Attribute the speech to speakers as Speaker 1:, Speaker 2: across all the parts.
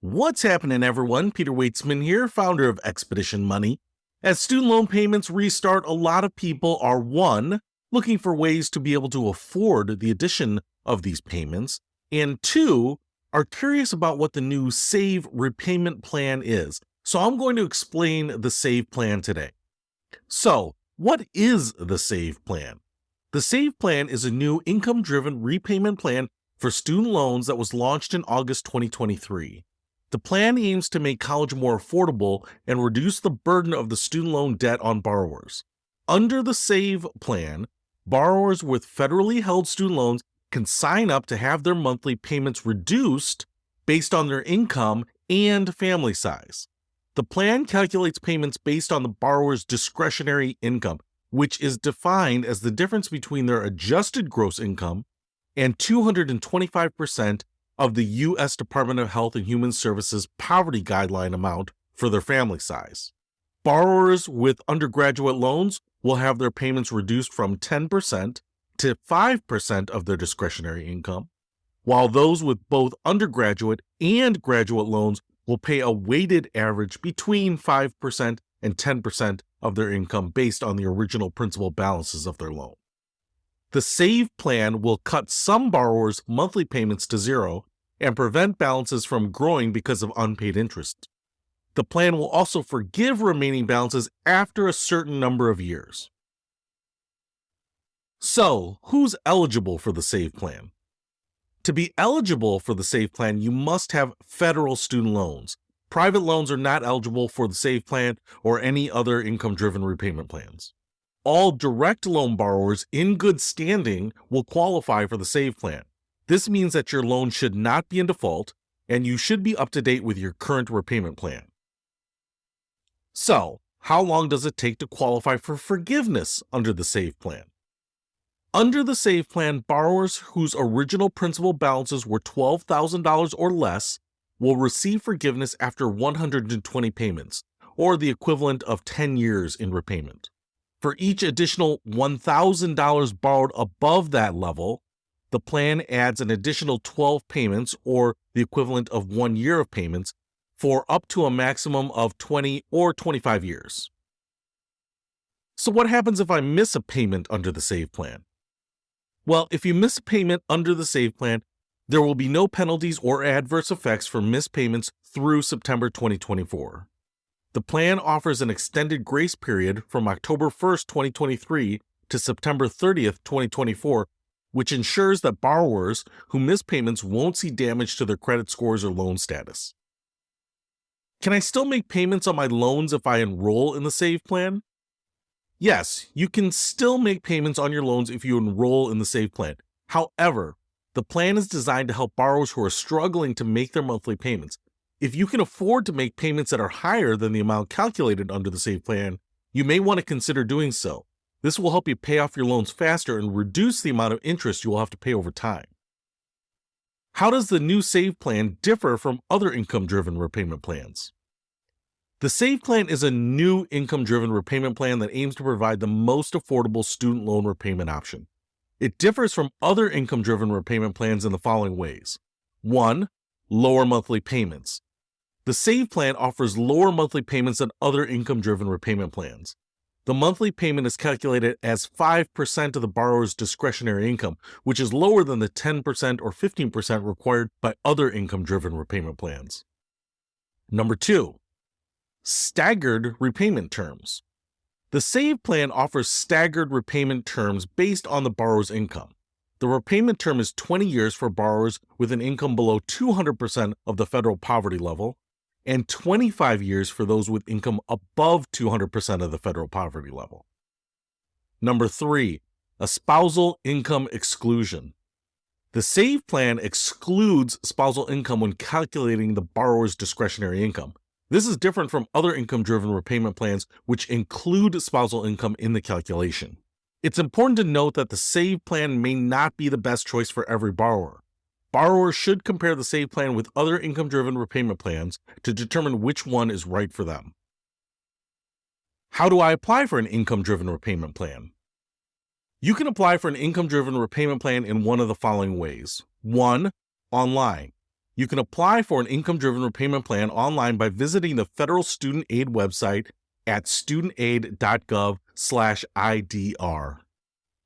Speaker 1: What's happening, everyone? Peter Waitzman here, founder of Expedition Money. As student loan payments restart, a lot of people are one, looking for ways to be able to afford the addition of these payments, and two, are curious about what the new SAVE repayment plan is. So I'm going to explain the SAVE plan today. So, what is the SAVE plan? The SAVE plan is a new income-driven repayment plan for student loans that was launched in August 2023. The plan aims to make college more affordable and reduce the burden of the student loan debt on borrowers. Under the SAVE plan, borrowers with federally held student loans can sign up to have their monthly payments reduced based on their income and family size. The plan calculates payments based on the borrower's discretionary income, which is defined as the difference between their adjusted gross income and 225% of the U.S. Department of Health and Human Services poverty guideline amount for their family size. Borrowers with undergraduate loans will have their payments reduced from 10% to 5% of their discretionary income, while those with both undergraduate and graduate loans will pay a weighted average between 5% and 10% of their income based on the original principal balances of their loan. The SAVE plan will cut some borrowers' monthly payments to zero and prevent balances from growing because of unpaid interest. The plan will also forgive remaining balances after a certain number of years. So, who's eligible for the SAVE plan? To be eligible for the SAVE plan, you must have federal student loans. Private loans are not eligible for the SAVE plan or any other income-driven repayment plans. All direct loan borrowers in good standing will qualify for the SAVE plan. This means that your loan should not be in default, and you should be up to date with your current repayment plan. So, how long does it take to qualify for forgiveness under the SAVE plan? Under the SAVE plan, borrowers whose original principal balances were $12,000 or less will receive forgiveness after 120 payments, or the equivalent of 10 years in repayment. For each additional $1,000 borrowed above that level, the plan adds an additional 12 payments, or the equivalent of 1 year of payments, for up to a maximum of 20 or 25 years. So what happens if I miss a payment under the SAVE plan? Well, if you miss a payment under the SAVE plan, there will be no penalties or adverse effects for missed payments through September 2024. The plan offers an extended grace period from October 1st, 2023 to September 30th, 2024, which ensures that borrowers who miss payments won't see damage to their credit scores or loan status. Can I still make payments on my loans if I enroll in the SAVE plan? Yes, you can still make payments on your loans if you enroll in the SAVE plan. However, the plan is designed to help borrowers who are struggling to make their monthly payments. If you can afford to make payments that are higher than the amount calculated under the SAVE plan, you may want to consider doing so. This will help you pay off your loans faster and reduce the amount of interest you will have to pay over time. How does the new SAVE plan differ from other income-driven repayment plans? The SAVE plan is a new income-driven repayment plan that aims to provide the most affordable student loan repayment option. It differs from other income-driven repayment plans in the following ways. 1. Lower monthly payments. The SAVE plan offers lower monthly payments than other income-driven repayment plans. The monthly payment is calculated as 5% of the borrower's discretionary income, which is lower than the 10% or 15% required by other income-driven repayment plans. Number 2. Staggered repayment terms. The SAVE plan offers staggered repayment terms based on the borrower's income. The repayment term is 20 years for borrowers with an income below 200% of the federal poverty level, and 25 years for those with income above 200% of the federal poverty level. Number 3, a spousal income exclusion. The SAVE plan excludes spousal income when calculating the borrower's discretionary income. This is different from other income-driven repayment plans, which include spousal income in the calculation. It's important to note that the SAVE plan may not be the best choice for every borrower. Borrowers should compare the SAVE plan with other income-driven repayment plans to determine which one is right for them. How do I apply for an income-driven repayment plan? You can apply for an income-driven repayment plan in one of the following ways. 1. Online. You can apply for an income-driven repayment plan online by visiting the Federal Student Aid website at studentaid.gov/IDR.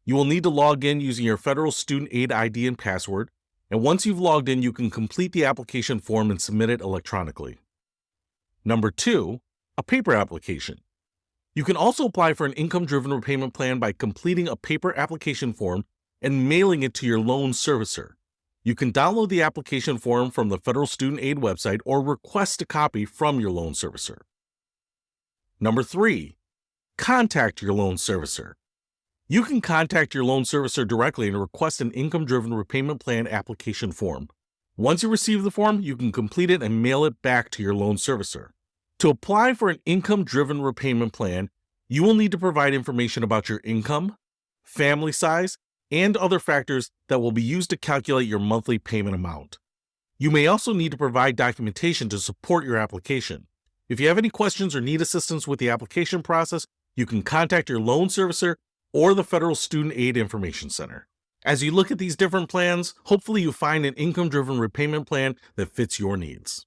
Speaker 1: You will need to log in using your Federal Student Aid ID and password, and once you've logged in, you can complete the application form and submit it electronically. Number 2, a paper application. You can also apply for an income-driven repayment plan by completing a paper application form and mailing it to your loan servicer. You can download the application form from the Federal Student Aid website or request a copy from your loan servicer. Number 3, contact your loan servicer. You can contact your loan servicer directly and request an income-driven repayment plan application form. Once you receive the form, you can complete it and mail it back to your loan servicer. To apply for an income-driven repayment plan, you will need to provide information about your income, family size, and other factors that will be used to calculate your monthly payment amount. You may also need to provide documentation to support your application. If you have any questions or need assistance with the application process, you can contact your loan servicer or the Federal Student Aid Information Center. As you look at these different plans, hopefully you find an income-driven repayment plan that fits your needs.